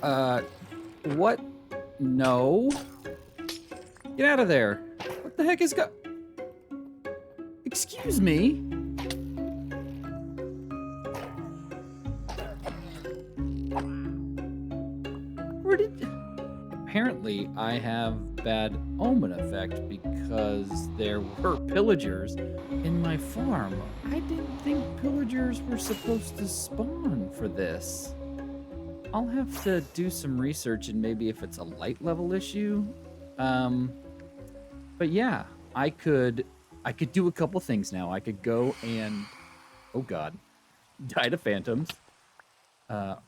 Uh, what? No. Get out of there. What the heck is go... Excuse me? Where did... Apparently, I have bad omen effect because there were pillagers in my farm. I didn't think pillagers were supposed to spawn for this. I'll have to do some research and maybe if it's a light level issue. But yeah, I could do a couple things now. I could go and, oh god, die to phantoms.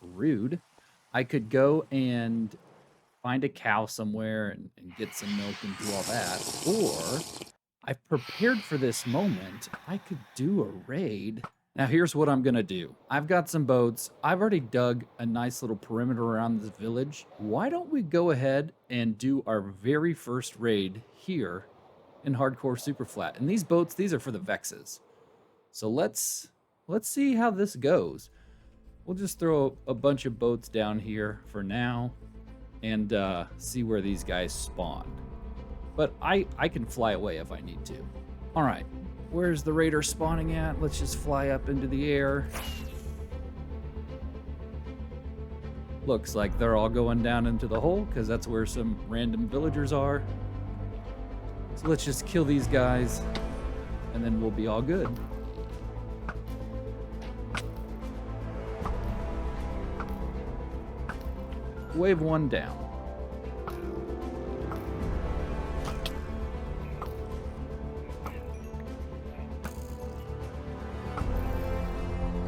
Rude. I could go and find a cow somewhere and get some milk and do all that. Or I've prepared for this moment. I could do a raid. Now here's what I'm gonna do. I've got some boats. I've already dug a nice little perimeter around this village. Why don't we go ahead and do our very first raid here in Hardcore Superflat? And these boats, these are for the Vexes. So let's see how this goes. We'll just throw a bunch of boats down here for now and see where these guys spawn. But I can fly away if I need to. All right, where's the raider spawning at? Let's just fly up into the air. Looks like they're all going down into the hole because that's where some random villagers are. So let's just kill these guys and then we'll be all good. Wave one down.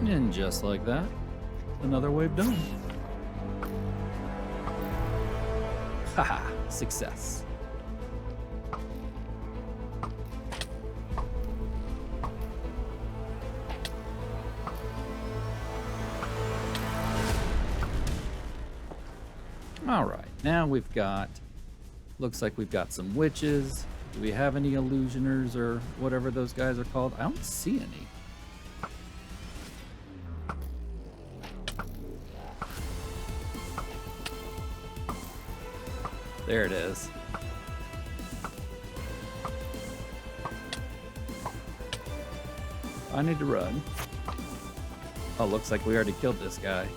And just like that, another wave done. Haha, success. All right, now we've got, looks like we've got some witches. Do we have any illusioners or whatever those guys are called? I don't see any. There it is. I need to run. Oh, looks like we already killed this guy.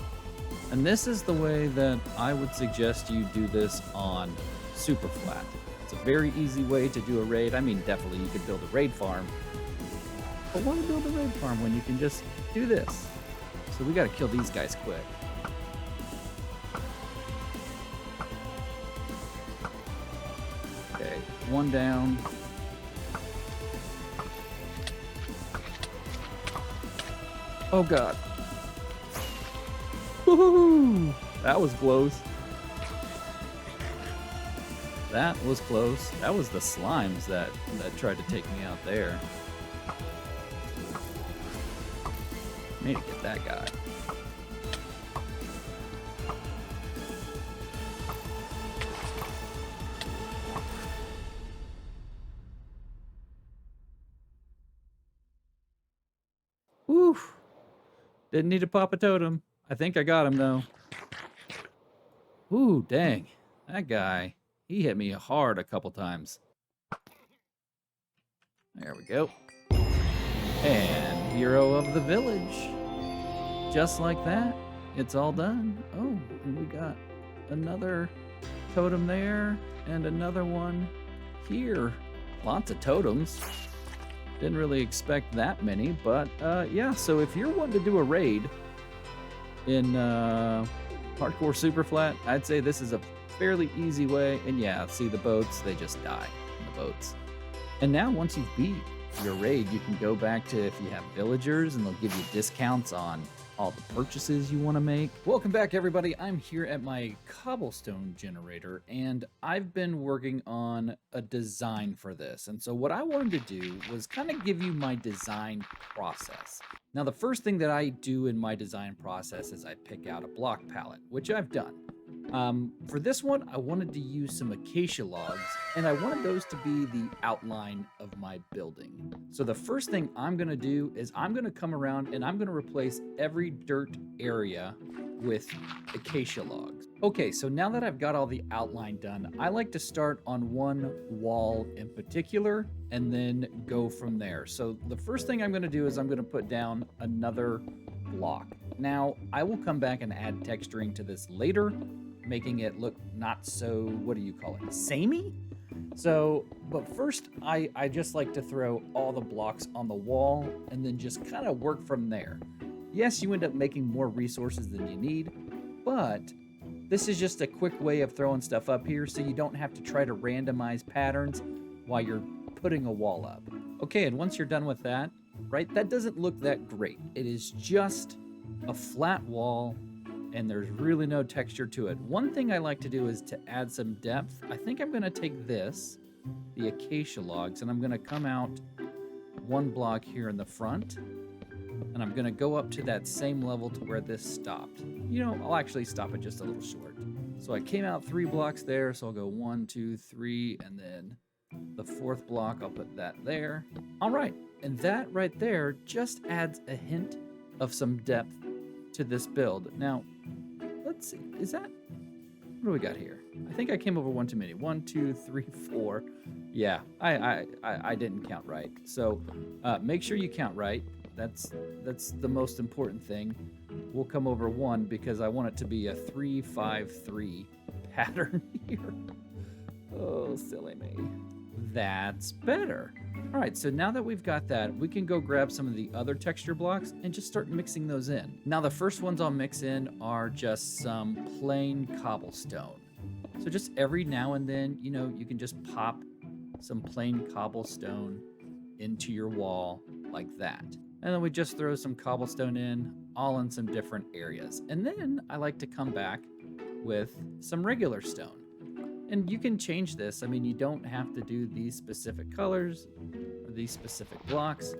And this is the way that I would suggest you do this on Superflat. It's a very easy way to do a raid. I mean, definitely you could build a raid farm. But why build a raid farm when you can just do this? So we gotta kill these guys quick. Okay, one down. Oh god. Woohoo! That was close. That was close. That was the slimes that tried to take me out there. Need to get that guy. Woo! Didn't need to pop a totem. I think I got him though. Ooh, dang. That guy, he hit me hard a couple times. There we go. And hero of the village. Just like that, it's all done. Oh, and we got another totem there and another one here. Lots of totems. Didn't really expect that many, but yeah, so if you're wanting to do a raid in Hardcore Superflat, I'd say this is a fairly easy way. And yeah, see the boats, they just die in the boats. And now once you've beat your raid, you can go back to if you have villagers and they'll give you discounts on all the purchases you want to make. Welcome back, everybody. I'm here at my cobblestone generator, and I've been working on a design for this. And so what I wanted to do was kind of give you my design process. Now, the first thing that I do in my design process is I pick out a block palette, which I've done. For this one, I wanted to use some acacia logs, and I wanted those to be the outline of my building. So the first thing I'm gonna do is I'm gonna come around and I'm gonna replace every dirt area with acacia logs. Okay, so now that I've got all the outline done, I like to start on one wall in particular and then go from there. So the first thing I'm gonna do is I'm gonna put down another block. Now, I will come back and add texturing to this later, making it look not so, what do you call it, samey? So, but first, I just like to throw all the blocks on the wall and then just kind of work from there. Yes, you end up making more resources than you need, but this is just a quick way of throwing stuff up here so you don't have to try to randomize patterns while you're putting a wall up. Okay, and once you're done with that, right, that doesn't look that great. It is just a flat wall and there's really no texture to it. One thing I like to do is to add some depth. I think I'm gonna take this, the acacia logs, and I'm gonna come out one block here in the front, and I'm gonna go up to that same level to where this stopped. You know, I'll actually stop it just a little short. So I came out 3 blocks there, so I'll go 1, 2, 3, and then the 4th block, I'll put that there. All right, and that right there just adds a hint of some depth to this build. Now, let's see, is that, what do we got here? I think I came over one too many. 1, 2, 3, 4. Yeah, I didn't count right. So make sure you count right. That's the most important thing. We'll come over 1 because I want it to be a 3, 5, 3 pattern here. Oh, silly me. That's better. All right, so now that we've got that, we can go grab some of the other texture blocks and just start mixing those in. Now, the first ones I'll mix in are just some plain cobblestone. So just every now and then, you know, you can just pop some plain cobblestone into your wall like that. And then we just throw some cobblestone in, all in some different areas. And then I like to come back with some regular stone. And you can change this. I mean, you don't have to do these specific colors or these specific blocks.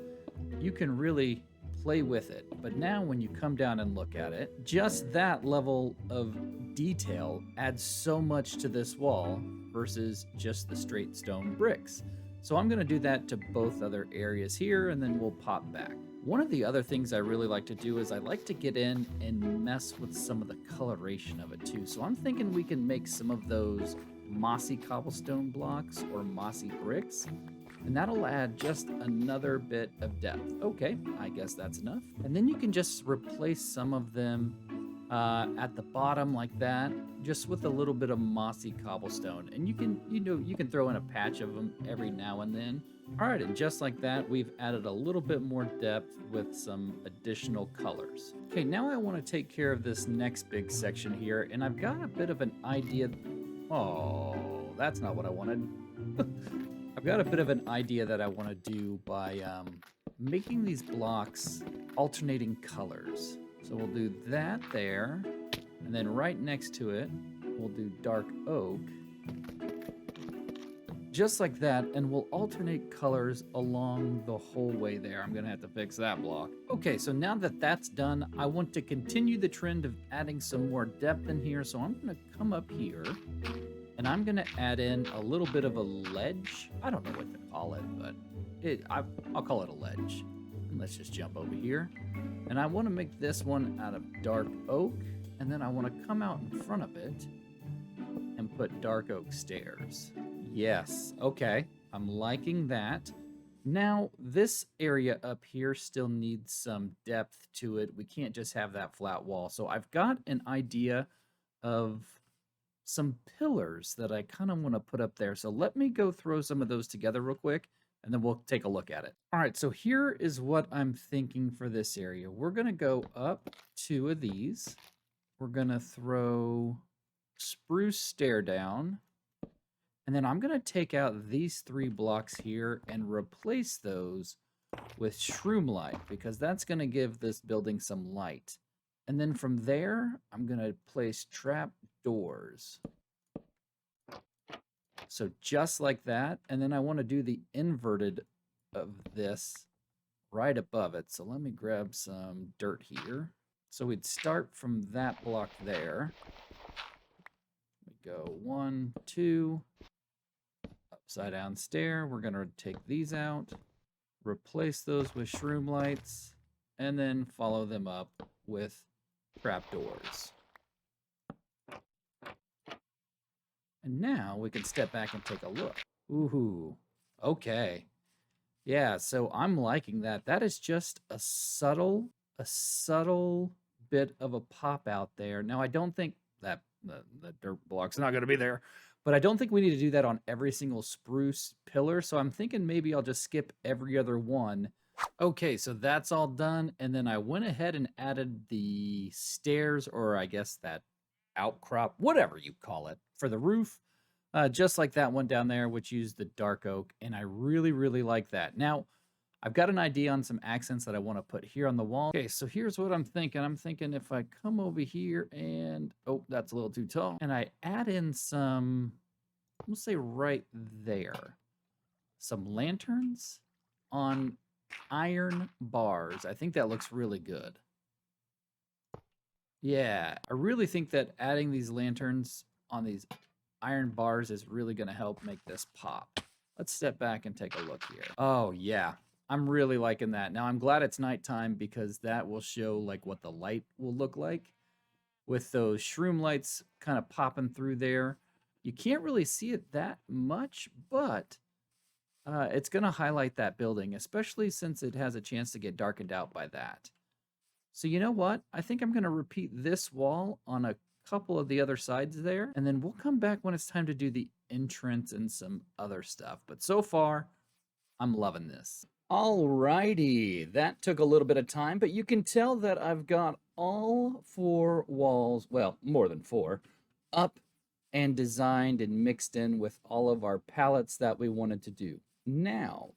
You can really play with it. But now when you come down and look at it, just that level of detail adds so much to this wall versus just the straight stone bricks. So I'm gonna do that to both other areas here, and then we'll pop back. One of the other things I really like to do is I like to get in and mess with some of the coloration of it too. So I'm thinking we can make some of those mossy cobblestone blocks or mossy bricks, and that'll add just another bit of depth. Okay, I guess that's enough. And then you can just replace some of them at the bottom like that, just with a little bit of mossy cobblestone. And you can throw in a patch of them every now and then. All right, and just like that, we've added a little bit more depth with some additional colors. Okay, now I want to take care of this next big section here, and I've got a bit of an idea. Oh, that's not what I wanted. I've got a bit of an idea that I want to do by making these blocks alternating colors. So we'll do that there, and then right next to it, we'll do dark oak. Just like that, and we'll alternate colors along the whole way there. I'm gonna have to fix that block. Okay, so now that that's done, I want to continue the trend of adding some more depth in here, so I'm gonna come up here, and I'm gonna add in a little bit of a ledge. I don't know what to call it, but I'll call it a ledge. And let's just jump over here. And I wanna make this one out of dark oak, and then I wanna come out in front of it and put dark oak stairs. Yes, okay, I'm liking that. Now, this area up here still needs some depth to it. We can't just have that flat wall. So I've got an idea of some pillars that I kind of want to put up there. So let me go throw some of those together real quick, and then we'll take a look at it. All right, so here is what I'm thinking for this area. We're going to go up 2 of these. We're going to throw spruce stair down. And then I'm going to take out these 3 blocks here and replace those with shroom light, because that's going to give this building some light. And then from there, I'm going to place trap doors. So just like that. And then I want to do the inverted of this right above it. So let me grab some dirt here. So we'd start from that block there. go 1, 2, upside down stair. We're going to take these out, replace those with shroom lights, and then follow them up with trapdoors. And now we can step back and take a look. Ooh, okay. Yeah, so I'm liking that. That is just a subtle bit of a pop out there. Now, I don't think that the dirt block's not going to be there, but I don't think we need to do that on every single spruce pillar. So I'm thinking maybe I'll just skip every other one. Okay, so that's all done. And then I went ahead and added the stairs, or I guess that outcrop, whatever you call it, for the roof. Just like that one down there, which used the dark oak, and I really, really like that. Now, I've got an idea on some accents that I want to put here on the wall. Okay, so here's what I'm thinking. I'm thinking if I come over here and, oh, that's a little too tall, and I add in some, we'll say right there, some lanterns on iron bars. I think that looks really good. Yeah, I really think that adding these lanterns on these iron bars is really going to help make this pop. Let's step back and take a look here. Oh, yeah. I'm really liking that. Now, I'm glad it's nighttime because that will show like what the light will look like with those shroom lights kind of popping through there. You can't really see it that much, but it's going to highlight that building, especially since it has a chance to get darkened out by that. So you know what? I think I'm going to repeat this wall on a couple of the other sides there, and then we'll come back when it's time to do the entrance and some other stuff. But so far, I'm loving this. Alrighty, that took a little bit of time, but you can tell that I've got all 4 walls, well, more than 4, up and designed and mixed in with all of our palettes that we wanted to do. Now,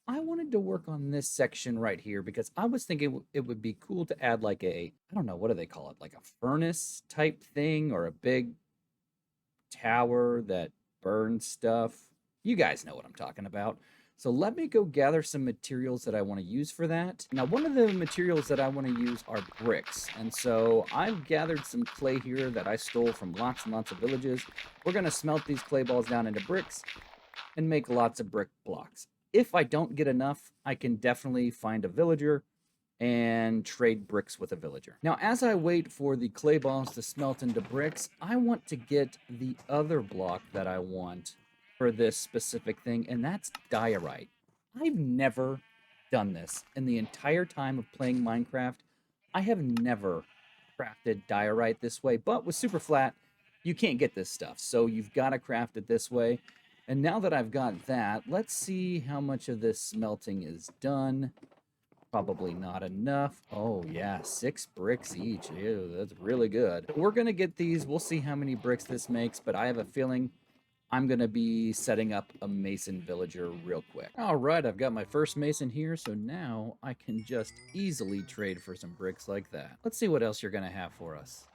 I wanted to work on this section right here because I was thinking it would be cool to add like a, I don't know, what do they call it? Like a furnace type thing or a big tower that burns stuff. You guys know what I'm talking about. So let me go gather some materials that I want to use for that. Now, one of the materials that I want to use are bricks. And so I've gathered some clay here that I stole from lots and lots of villages. We're going to smelt these clay balls down into bricks and make lots of brick blocks. If I don't get enough, I can definitely find a villager and trade bricks with a villager. Now, as I wait for the clay balls to smelt into bricks, I want to get the other block that I want for this specific thing, and that's diorite. I've never done this in the entire time of playing Minecraft. I have never crafted diorite this way, but with Superflat, you can't get this stuff, so you've got to craft it this way. And now that I've got that, let's see how much of this smelting is done. Probably not enough. Oh, yeah, 6 bricks each. Ew, that's really good. We're going to get these. We'll see how many bricks this makes, but I have a feeling I'm going to be setting up a mason villager real quick. All right, I've got my first mason here, so now I can just easily trade for some bricks like that. Let's see what else you're going to have for us.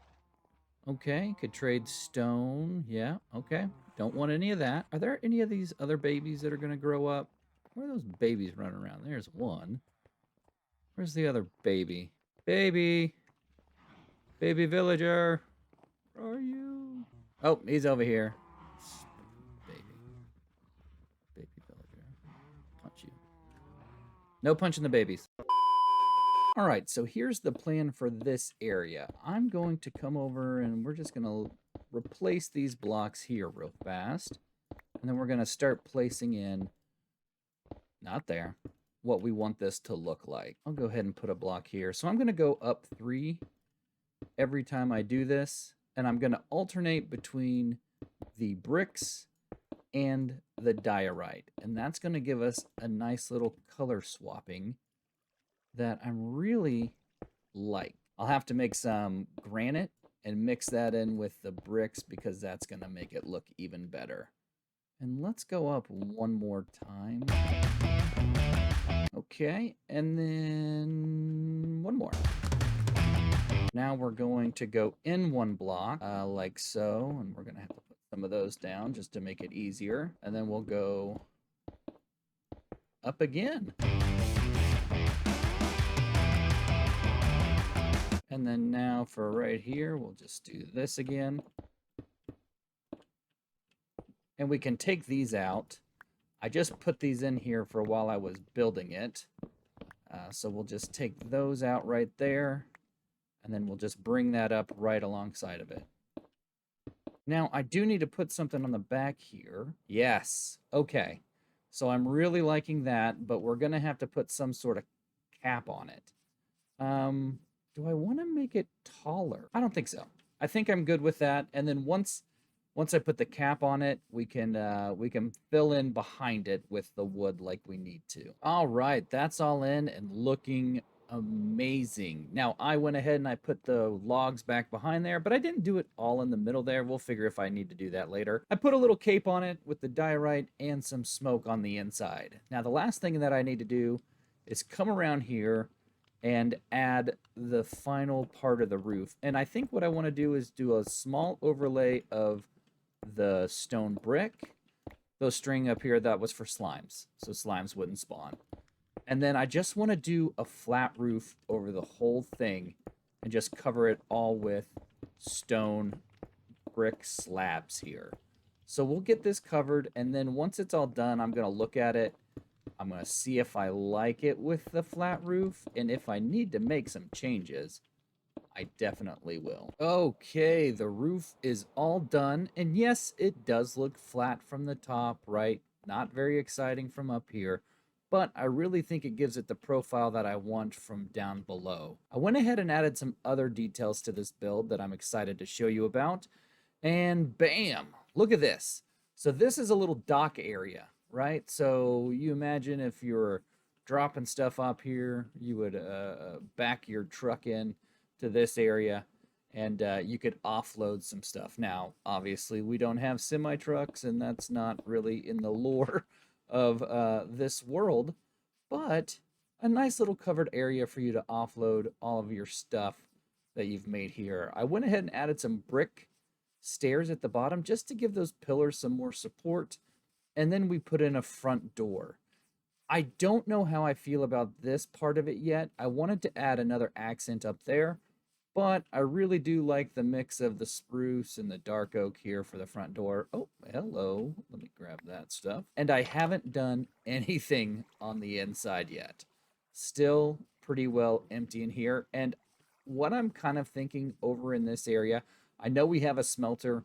Okay, could trade stone. Yeah, okay. Don't want any of that. Are there any of these other babies that are going to grow up? Where are those babies running around? There's one. Where's the other baby? Baby! Baby villager! Where are you? Oh, he's over here. Baby. Baby villager. Punch you. No punching the babies. All right, so here's the plan for this area. I'm going to come over and we're just going to replace these blocks here real fast. And then we're going to start placing in, not there, what we want this to look like. I'll go ahead and put a block here. So I'm going to go up 3 every time I do this. And I'm going to alternate between the bricks and the diorite. And that's going to give us a nice little color swapping that I'm really like. I'll have to make some granite and mix that in with the bricks because that's going to make it look even better. And let's go up one more time. Okay, and then one more. Now we're going to go in one block, like so, and we're going to have to put some of those down just to make it easier. And then we'll go up again. And then now for right here, we'll just do this again. And we can take these out. I just put these in here for while I was building it. So we'll just take those out right there. And then we'll just bring that up right alongside of it. Now, I do need to put something on the back here. Yes. Okay. So I'm really liking that, but we're going to have to put some sort of cap on it. Do I want to make it taller? I don't think so. I think I'm good with that. And then once I put the cap on it, we can fill in behind it with the wood like we need to. All right, that's all in and looking amazing. Now, I went ahead and I put the logs back behind there, but I didn't do it all in the middle there. We'll figure if I need to do that later. I put a little cape on it with the diorite and some smoke on the inside. Now, the last thing that I need to do is come around here and add the final part of the roof. And I think what I want to do is do a small overlay of the stone brick. Those string up here, that was for slimes, so slimes wouldn't spawn. And then I just want to do a flat roof over the whole thing and just cover it all with stone brick slabs here. So we'll get this covered, and then once it's all done, I'm going to look at it. I'm going to see if I like it with the flat roof, and if I need to make some changes, I definitely will. Okay, the roof is all done, and yes, it does look flat from the top, right? Not very exciting from up here, but I really think it gives it the profile that I want from down below. I went ahead and added some other details to this build that I'm excited to show you about, and bam, look at this. So this is a little dock area, right? So you imagine if you're dropping stuff up here, you would back your truck in to this area, and you could offload some stuff. Now, obviously, we don't have semi trucks, and that's not really in the lore of this world, but a nice little covered area for you to offload all of your stuff that you've made here. I went ahead and added some brick stairs at the bottom just to give those pillars some more support, and then we put in a front door. I don't know how I feel about this part of it yet. I wanted to add another accent up there, but I really do like the mix of the spruce and the dark oak here for the front door. Oh, hello. Let me grab that stuff. And I haven't done anything on the inside yet. Still pretty well empty in here. And what I'm kind of thinking over in this area, I know we have a smelter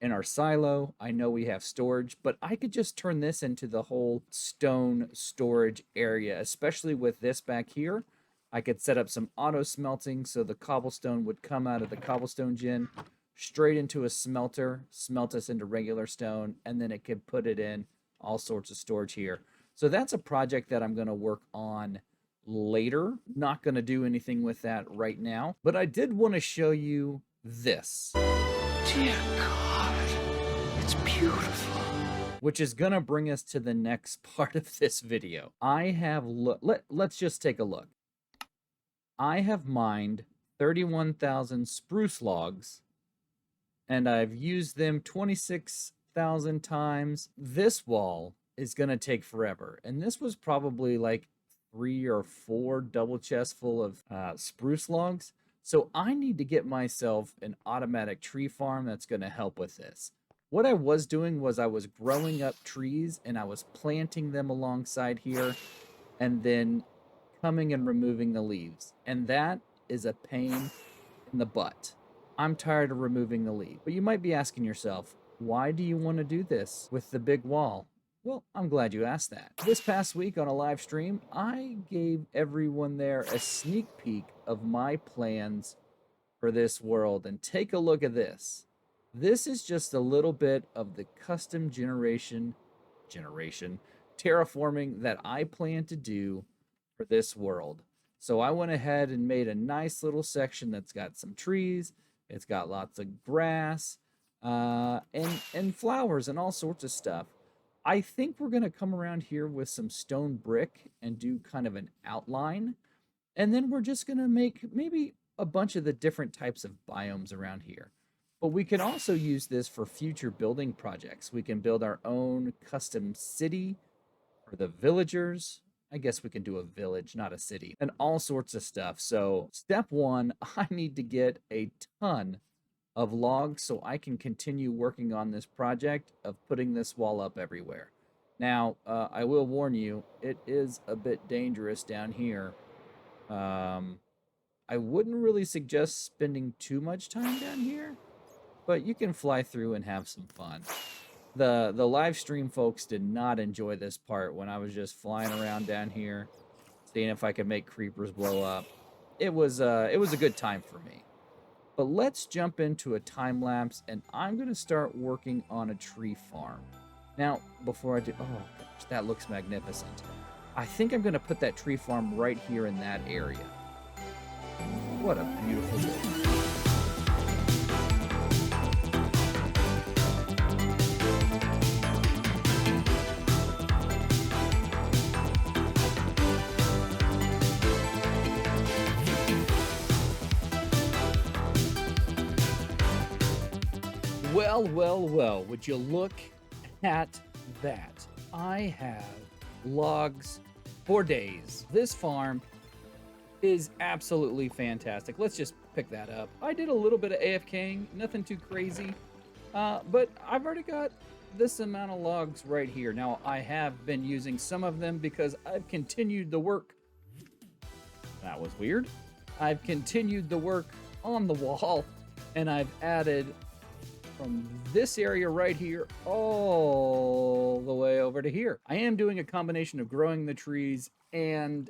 in our silo. I know we have storage, but I could just turn this into the whole stone storage area, especially with this back here. I could set up some auto smelting so the cobblestone would come out of the cobblestone gin straight into a smelter, smelt us into regular stone, and then it could put it in all sorts of storage here. So that's a project that I'm going to work on later. Not going to do anything with that right now, but I did want to show you this. Dear God, it's beautiful. Which is going to bring us to the next part of this video. I have let's just take a look. I have mined 31,000 spruce logs, and I've used them 26,000 times. This wall is going to take forever, and this was probably like 3 or 4 double chests full of spruce logs. So I need to get myself an automatic tree farm that's going to help with this. What I was doing was I was growing up trees, and I was planting them alongside here, and then coming and removing the leaves, and that is a pain in the butt. I'm tired of removing the leaf. But you might be asking yourself, why do you want to do this with the big wall? Well, I'm glad you asked that. This past week on a live stream, I gave everyone there a sneak peek of my plans for this world, and take a look at this. This is just a little bit of the custom generation terraforming that I plan to do for this world. So I went ahead and made a nice little section that's got some trees, it's got lots of grass, and flowers and all sorts of stuff. I think we're going to come around here with some stone brick and do kind of an outline. And then we're just going to make maybe a bunch of the different types of biomes around here. But we can also use this for future building projects. We can build our own custom city for the villagers. I guess we can do a village, not a city, and all sorts of stuff. So step one, I need to get a ton of logs so I can continue working on this project of putting this wall up everywhere. Now, I will warn you, it is a bit dangerous down here. I wouldn't really suggest spending too much time down here, but you can fly through and have some fun. The live stream folks did not enjoy this part when I was just flying around down here, seeing if I could make creepers blow up. It was a good time for me. But let's jump into a time lapse, and I'm gonna start working on a tree farm. Now, before I do, oh gosh, that looks magnificent. I think I'm gonna put that tree farm right here in that area. What a beautiful look. Well, well, well, would you look at that? I have logs for days. This farm is absolutely fantastic. Let's just pick that up. I did a little bit of AFKing, nothing too crazy, but I've already got this amount of logs right here. Now, I have been using some of them because I've continued the work. That was weird. I've continued the work on the wall, and I've added from this area right here all the way over to here. I am doing a combination of growing the trees and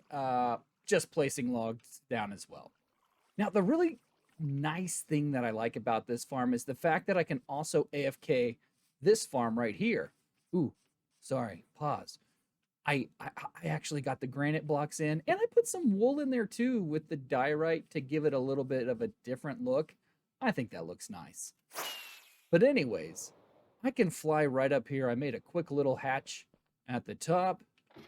just placing logs down as well. Now, the really nice thing that I like about this farm is the fact that I can also AFK this farm right here. Ooh, sorry, pause. I actually got the granite blocks in, and I put some wool in there too with the diorite to give it a little bit of a different look. I think that looks nice. But anyways, I can fly right up here. I made a quick little hatch at the top.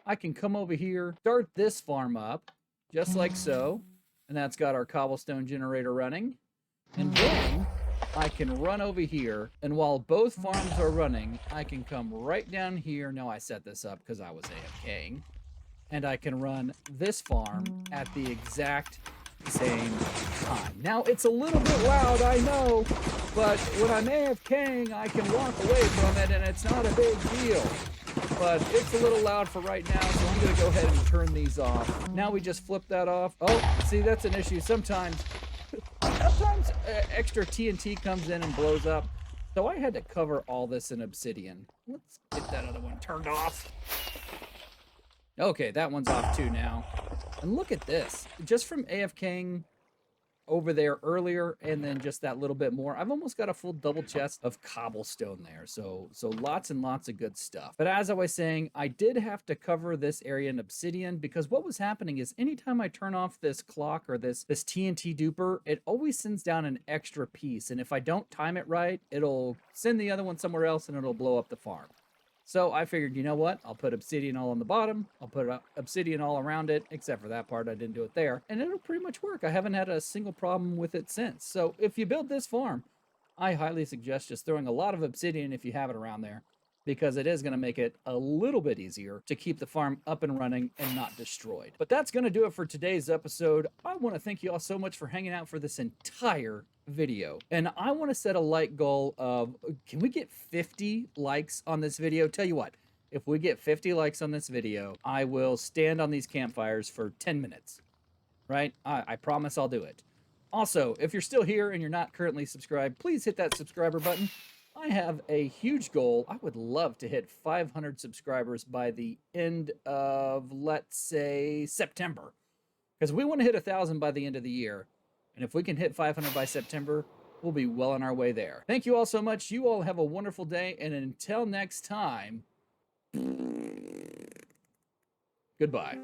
I can come over here, start this farm up, just like so. And that's got our cobblestone generator running. And then I can run over here. And while both farms are running, I can come right down here. Now I set this up because I was AFKing. And I can run this farm at the exact same time. Now, it's a little bit loud, I know, but when I'm AFKing, I can walk away from it, and it's not a big deal. But it's a little loud for right now, so I'm going to go ahead and turn these off. Now we just flip that off. Oh, see, that's an issue. Sometimes extra TNT comes in and blows up, so I had to cover all this in obsidian. Let's get that other one turned off. Okay, that one's off too now. And look at this. Just from AFKing over there earlier and then just that little bit more, I've almost got a full double chest of cobblestone there. So lots and lots of good stuff. But as I was saying, I did have to cover this area in obsidian because what was happening is anytime I turn off this clock or this TNT duper, it always sends down an extra piece. And if I don't time it right, it'll send the other one somewhere else and it'll blow up the farm. So I figured, you know what? I'll put obsidian all on the bottom. I'll put obsidian all around it, except for that part. I didn't do it there. And it'll pretty much work. I haven't had a single problem with it since. So if you build this farm, I highly suggest just throwing a lot of obsidian if you have it around there, because it is going to make it a little bit easier to keep the farm up and running and not destroyed. But that's going to do it for today's episode. I want to thank you all so much for hanging out for this entire video. And I want to set a like goal of, can we get 50 likes on this video? Tell you what, if we get 50 likes on this video, I will stand on these campfires for 10 minutes, right? I promise I'll do it. Also, if you're still here and you're not currently subscribed, please hit that subscriber button. I have a huge goal. I would love to hit 500 subscribers by the end of, let's say, September. Because we want to hit 1,000 by the end of the year. And if we can hit 500 by September, we'll be well on our way there. Thank you all so much. You all have a wonderful day. And until next time, goodbye.